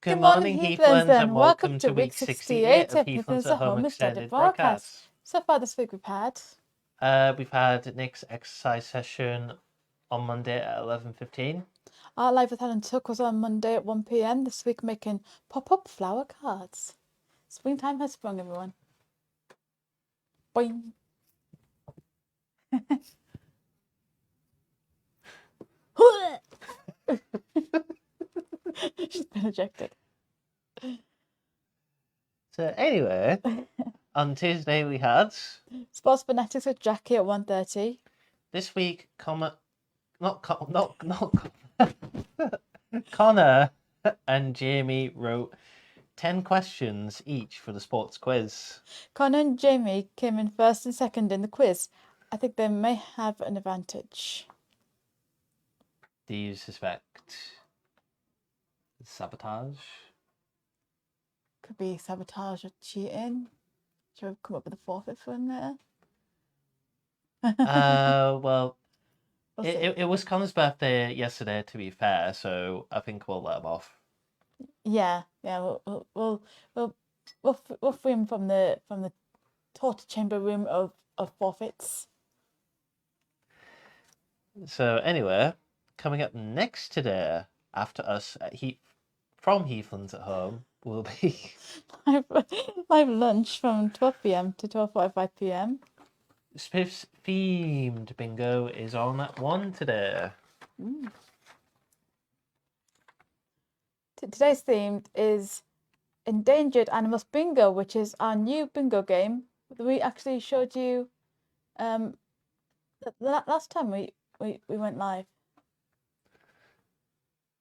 Good morning, Heathlands, and welcome to week 68 of Heathlands at Home Extended Broadcast. So far this week we've had Nick's exercise session on Monday at 11:15. Our Live with Helen Tuck was on Monday at 1 p.m. this week, making pop-up flower cards. Springtime has sprung, everyone. Boing. She's been ejected. So anyway, on Tuesday we had Sports Phonetics with Jackie at 1:30. This week, Connor and Jamie wrote 10 questions each for the sports quiz. Connor and Jamie came in first and second in the quiz. I think they may have an advantage. Do you suspect sabotage? Could be sabotage or cheating. Should we come up with a forfeit for him there? Well, it was Connor's birthday yesterday, to be fair, so I think we'll let him off. Yeah. We'll free him from the torture chamber room of forfeits. So anyway, coming up next today, after us from Heathlands at Home, will be live lunch from 12 p.m. to 12:45 p.m. Spiff's themed bingo is on at 1 today. Today's theme is Endangered Animals Bingo, which is our new bingo game that we actually showed you last time we went live.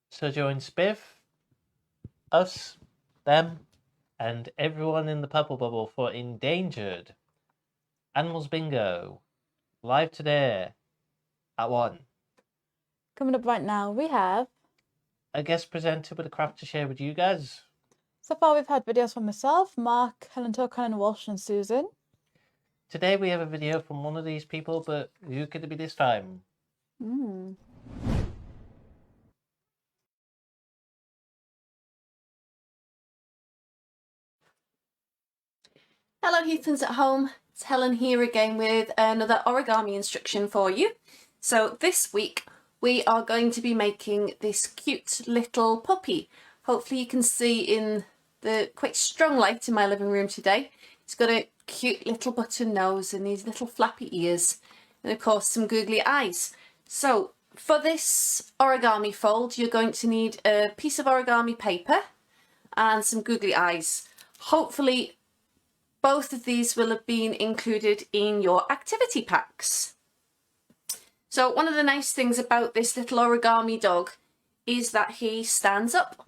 So join Spiff, us, them, and everyone in the Purple Bubble for Endangered Animals Bingo, live today at 1. Coming up right now, we have a guest presenter with a craft to share with you guys. So far we've had videos from myself, Mark, Helen Tuck, Helen Walsh and Susan. Today we have a video from one of these people, but who could it be this time? Hello Heathlands at Home, it's Helen here again with another origami instruction for you. So this week we are going to be making this cute little puppy. Hopefully you can see in the quite strong light in my living room today. It's got a cute little button nose and these little flappy ears and of course some googly eyes. So for this origami fold you're going to need a piece of origami paper and some googly eyes. Hopefully both of these will have been included in your activity packs. So one of the nice things about this little origami dog is that he stands up.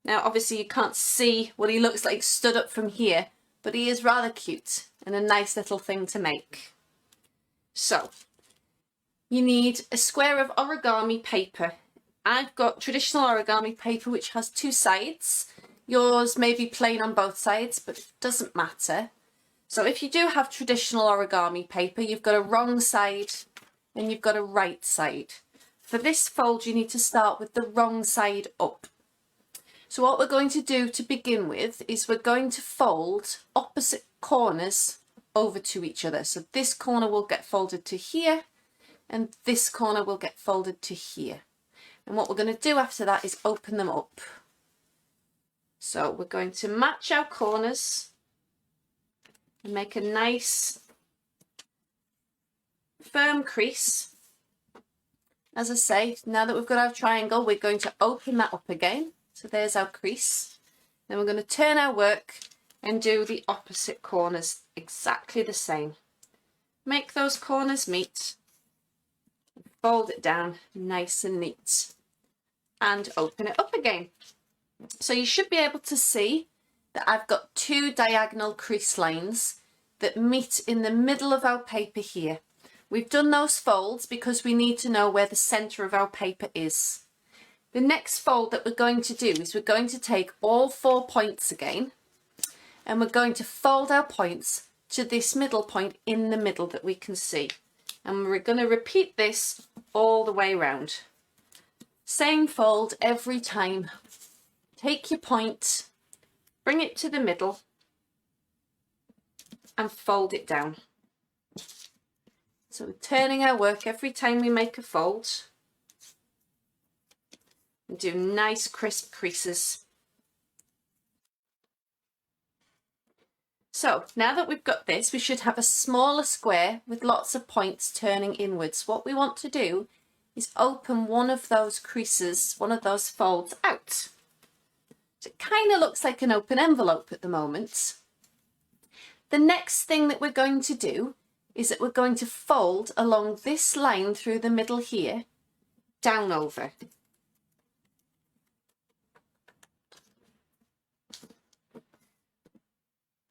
Now obviously you can't see what he looks like stood up from here, but he is rather cute and a nice little thing to make. So you need a square of origami paper. I've got traditional origami paper which has 2 sides. Yours may be plain on both sides, but it doesn't matter. So if you do have traditional origami paper, you've got a wrong side and you've got a right side. For this fold, you need to start with the wrong side up. So what we're going to do to begin with is we're going to fold opposite corners over to each other. So this corner will get folded to here and this corner will get folded to here. And what we're going to do after that is open them up. So we're going to match our corners and make a nice firm crease. As I say, now that we've got our triangle, we're going to open that up again. So there's our crease. Then we're going to turn our work and do the opposite corners exactly the same. Make those corners meet, fold it down nice and neat, and open it up again. So you should be able to see that I've got 2 diagonal crease lines that meet in the middle of our paper here. We've done those folds because we need to know where the centre of our paper is. The next fold that we're going to do is we're going to take all 4 points again, and we're going to fold our points to this middle point in the middle that we can see. And we're going to repeat this all the way around. Same fold every time. Take your point, bring it to the middle, and fold it down. So we're turning our work every time we make a fold. And do nice crisp creases. So now that we've got this, we should have a smaller square with lots of points turning inwards. What we want to do is open one of those creases, one of those folds out. So it kind of looks like an open envelope at the moment. The next thing that we're going to do is that we're going to fold along this line through the middle here, down over.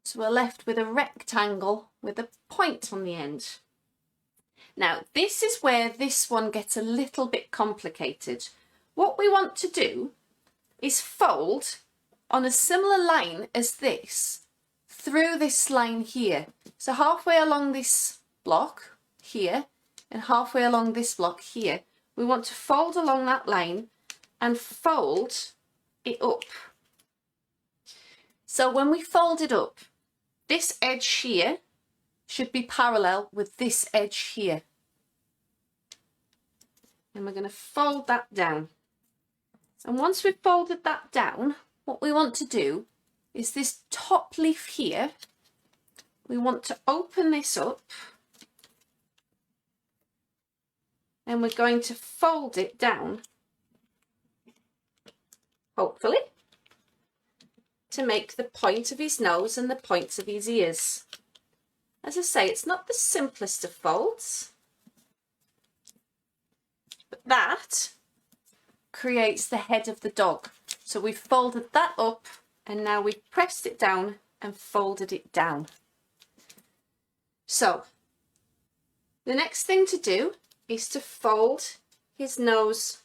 So we're left with a rectangle with a point on the end. Now, this is where this one gets a little bit complicated. What we want to do is fold on a similar line as this through this line here. So halfway along this block here and halfway along this block here, we want to fold along that line and fold it up. So when we fold it up, this edge here should be parallel with this edge here. And we're going to fold that down. And once we've folded that down, what we want to do is this top leaf here, we want to open this up and we're going to fold it down, hopefully, to make the point of his nose and the points of his ears. As I say, it's not the simplest of folds, but that creates the head of the dog. So we've folded that up and now we've pressed it down and folded it down. So the next thing to do is to fold his nose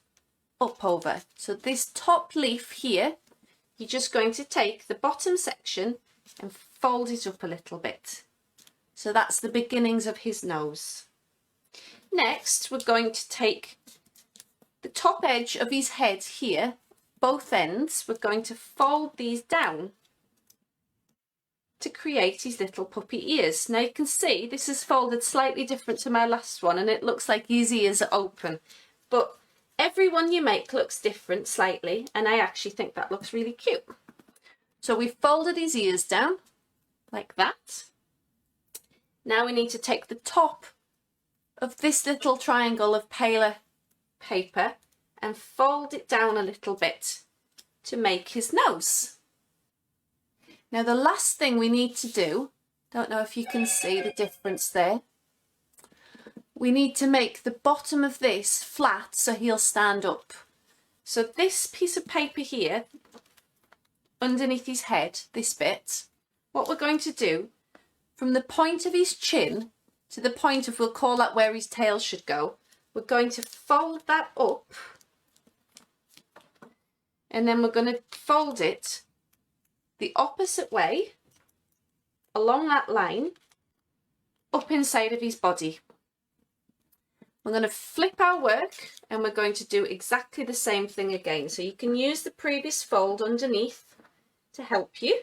up over. So this top leaf here, you're just going to take the bottom section and fold it up a little bit. So that's the beginnings of his nose. Next, we're going to take the top edge of his head here, both ends, we're going to fold these down to create his little puppy ears. Now you can see this is folded slightly different to my last one and it looks like his ears are open, but every one you make looks different slightly and I actually think that looks really cute. So we've folded his ears down like that. Now we need to take the top of this little triangle of paler paper and fold it down a little bit to make his nose. Now the last thing we need to do, don't know if you can see the difference there, we need to make the bottom of this flat so he'll stand up. So this piece of paper here, underneath his head, this bit, what we're going to do, from the point of his chin to the point of, we'll call that where his tail should go, we're going to fold that up and then we're going to fold it the opposite way along that line up inside of his body. We're going to flip our work and we're going to do exactly the same thing again. So you can use the previous fold underneath to help you.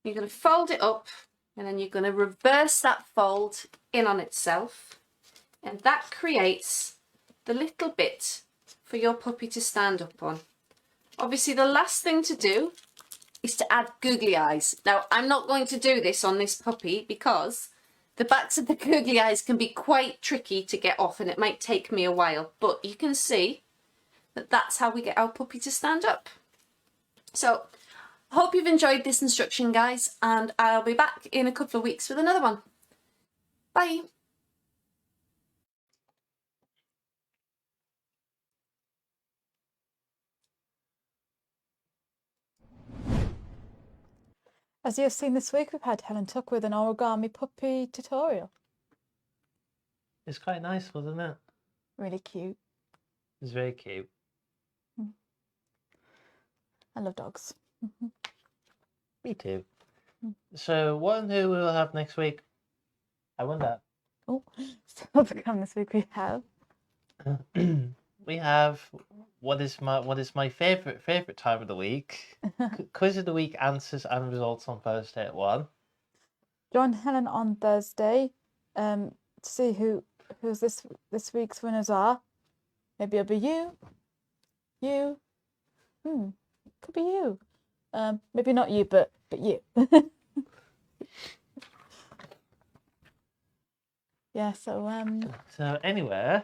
You're going to fold it up and then you're going to reverse that fold in on itself, and that creates the little bit for your puppy to stand up on. Obviously, the last thing to do is to add googly eyes. Now, I'm not going to do this on this puppy because the backs of the googly eyes can be quite tricky to get off and it might take me a while. But you can see that that's how we get our puppy to stand up. So, I hope you've enjoyed this instruction, guys, and I'll be back in a couple of weeks with another one. Bye. As you've seen this week, we've had Helen Tuck with an origami puppy tutorial. It's quite nice, wasn't it? Really cute. It's very cute. I love dogs. Me too. So, what and who we'll have next week? I wonder. Oh, still to come this week we have. We have what is my favorite time of the week. Quiz of the week, answers and results on Thursday at 1. Join Helen on Thursday to see who's this week's winners are. Maybe it'll be you. Could be you. Maybe not you, but you. Yeah. So anyway,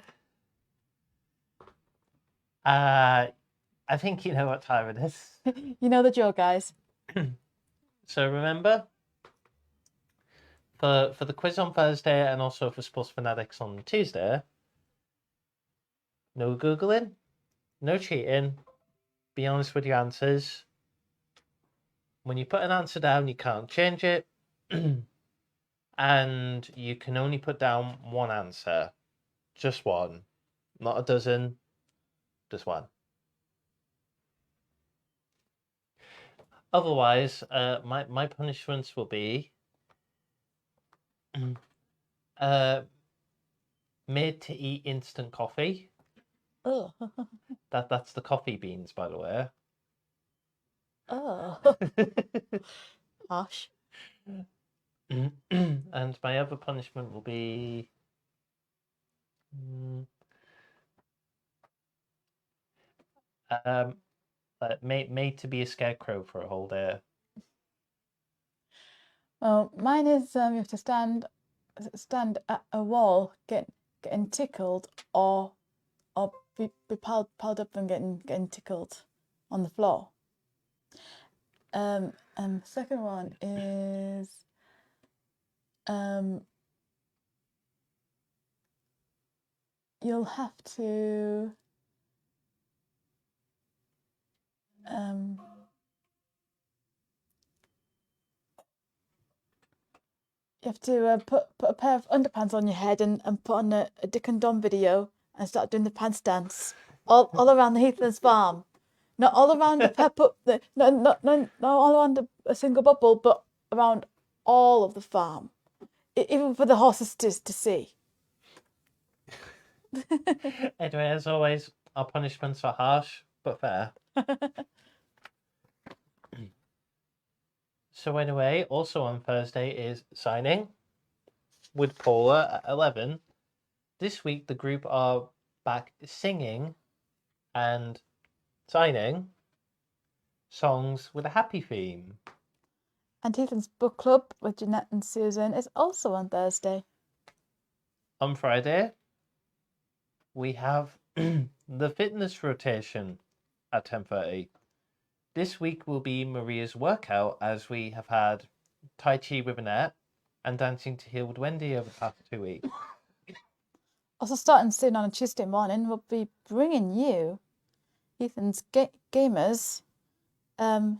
I think you know what time it is. You know the drill, guys. So remember, for the quiz on Thursday and also for Sports Fanatics on Tuesday, no Googling, no cheating, be honest with your answers. When you put an answer down, you can't change it. And you can only put down one answer. Just one. Not a dozen, just one. Otherwise, my punishments will be made to eat instant coffee. Oh. That's the coffee beans, by the way. Oh. Harsh. And my other punishment will be made to be a scarecrow for a whole day. Well, mine is you have to stand at a wall, getting tickled, or be piled up and getting tickled on the floor. Second one is you'll have to put a pair of underpants on your head and put on a Dick and Dom video and start doing the pants dance all around the Heathlands farm. Not all around not all around a single bubble, but around all of the farm, even for the horses to see. Anyway, as always, our punishments are harsh but fair. So anyway, also on Thursday is signing with Paula at 11. This week the group are back singing and signing songs with a happy theme. And Heathlands Book Club with Jeanette and Susan is also on Thursday. On Friday, we have the fitness rotation at 10:30. This week will be Maria's workout, as we have had Tai Chi with Annette and Dancing to Heal with Wendy over the past 2 weeks. Also starting soon on a Tuesday morning, we'll be bringing you Heathlands Gamers. And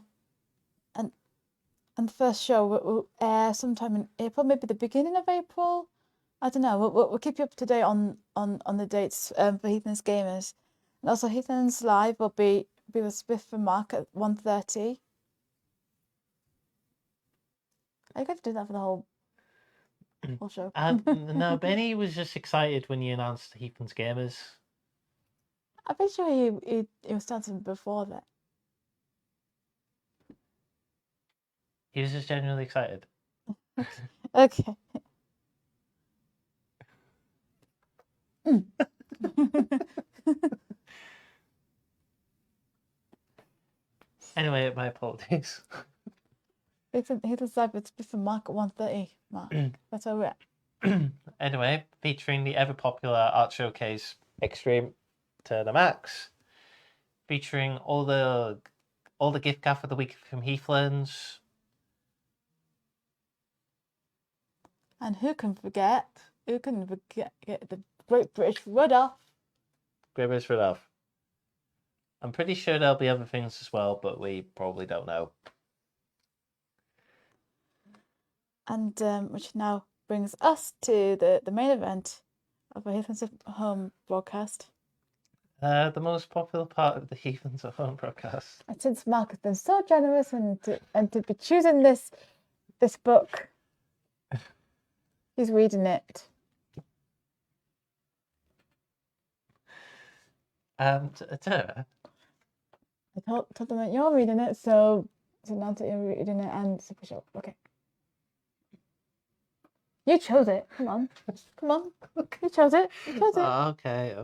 the first show will air sometime in April, maybe the beginning of April. I don't know. We'll keep you up to date on the dates for Heathlands Gamers. And also Heathlands Live will be with Spiff and Mark at 1:30. Are you going to do that for the whole show? No, Benny was just excited when you announced Heathlands Gamers. I'm pretty sure he was starting before that. He was just genuinely excited. Okay. Anyway, my apologies. Heathlands Live, it's before Mark at 1:30. Mark, that's where we're at. Anyway, featuring the ever popular art showcase Extreme to the Max, featuring all the gift gaff of the week from Heathlands. And who can forget get the Great British Rudder? Great British Rudolph. I'm pretty sure there'll be other things as well, but we probably don't know. And which now brings us to the main event of our Heathlands at Home broadcast. The most popular part of the Heathlands at Home broadcast. And since Mark has been so generous and to be choosing this book, he's reading it. Tara, I told them that you're reading it, so now that you're reading it and super show. Okay. You chose it. Come on. You chose it. Okay.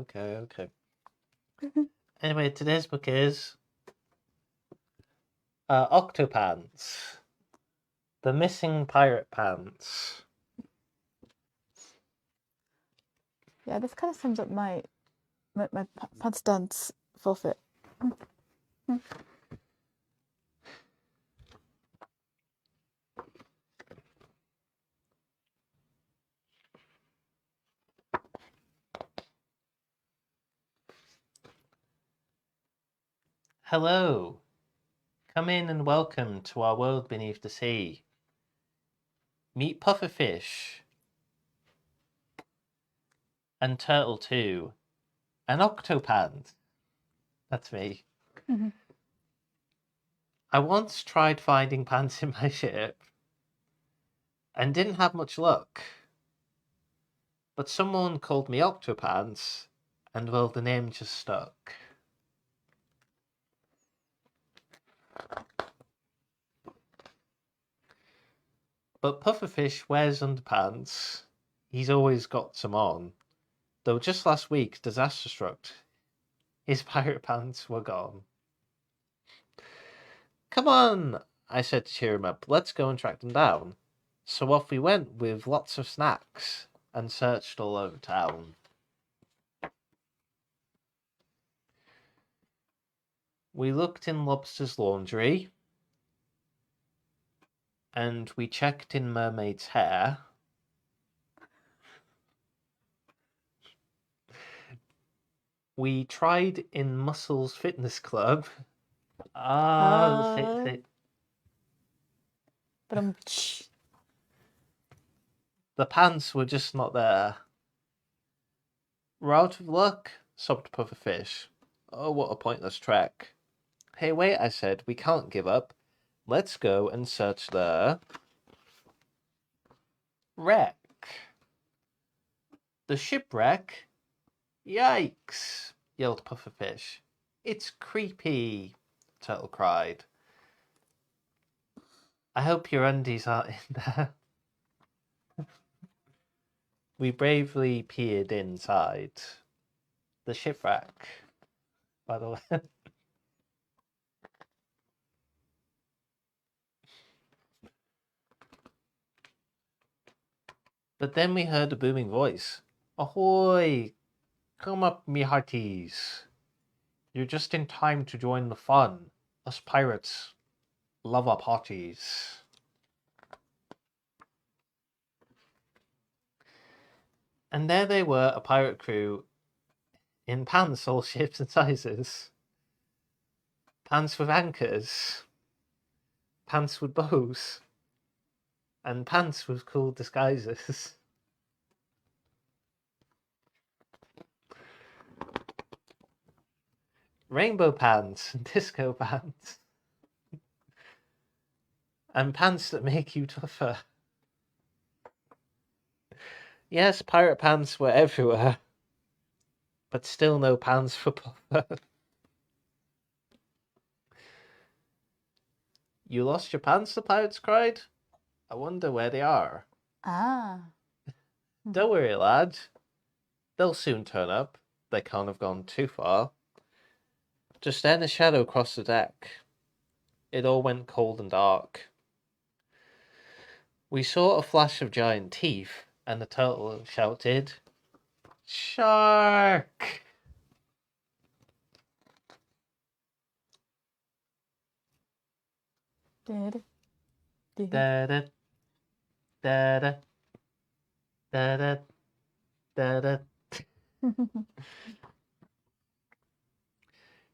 Anyway, today's book is Octopants, The Missing Pirate Pants. Yeah, this kind of sums up my pants dance forfeit. Hello. Come in and welcome to our world beneath the sea. Meet Pufferfish. And Turtle too. And Octopant. That's me. Mm-hmm. I once tried finding pants in my ship and didn't have much luck. But someone called me Octopants, and well, the name just stuck. But Pufferfish wears underpants. He's always got some on. Though just last week, disaster struck. His pirate pants were gone. Come on, I said to cheer him up. Let's go and track them down. So off we went with lots of snacks and searched all over town. We looked in Lobster's laundry. And we checked in Mermaid's hair. We tried in Muscle's fitness club. But the pants were just not there. We're out of luck, sobbed Pufferfish. Oh, what a pointless trek. Hey, wait, I said, we can't give up. Let's go and search the wreck. The shipwreck? Yikes, yelled Pufferfish. It's creepy, Turtle cried. I hope your undies aren't in there. We bravely peered inside. The shipwreck, by the way. But then we heard a booming voice. Ahoy! Come up, me hearties. You're just in time to join the fun. Us pirates love our parties. And there they were, a pirate crew in pants all shapes and sizes. Pants with anchors. Pants with bows. And pants with cool disguises. Rainbow pants and disco pants. And pants that make you tougher. Yes, pirate pants were everywhere. But still no pants for Puffer. You lost your pants, the pirates cried. I wonder where they are. Don't worry, lad. They'll soon turn up. They can't have gone too far. Just then a shadow crossed the deck. it all went cold and dark. We saw a flash of giant teeth, and the turtle shouted, "Shark!" Did. Da da da da da da da da.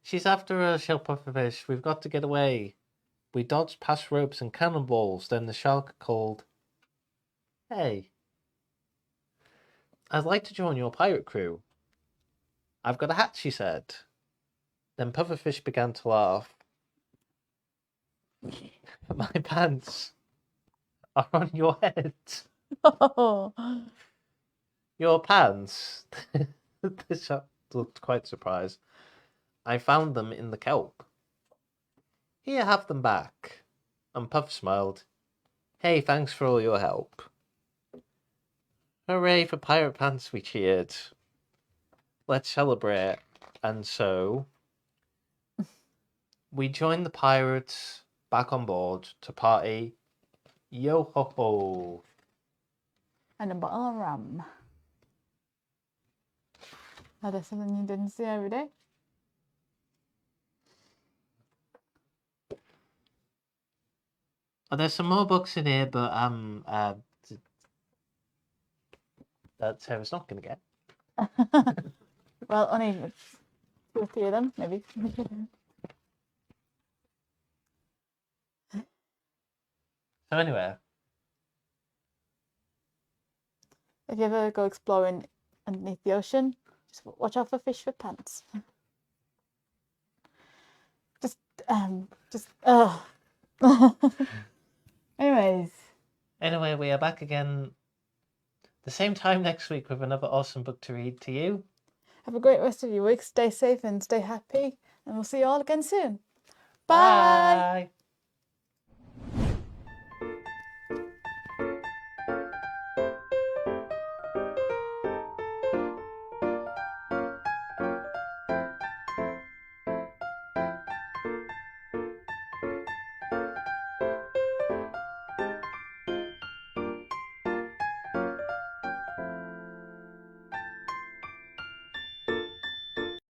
She's after us, yelled Pufferfish. We've got to get away. We dodged past ropes and cannonballs. Then the shark called, "Hey, I'd like to join your pirate crew." "I've got a hat," she said. Then Pufferfish began to laugh. "My pants are on your head." Oh. "Your pants?" The shark looked quite surprised. "I found them in the kelp." "Here, have them back." And Puff smiled. "Hey, thanks for all your help." "Hooray for pirate pants," we cheered. "Let's celebrate." And so we joined the pirates back on board to party. Yo ho ho. And a bottle of rum. Are there something you didn't see every day? Oh, there's some more books in here, but that Sarah's not going to get. Well, only 2 or 3 of them, maybe. So anyway, If you ever go exploring underneath the ocean, just watch out for fish with pants. Anyways, anyway, we are back again the same time next week with another awesome book to read to you. have a great rest of your week. Stay safe and stay happy. And we'll see you all again soon. Bye.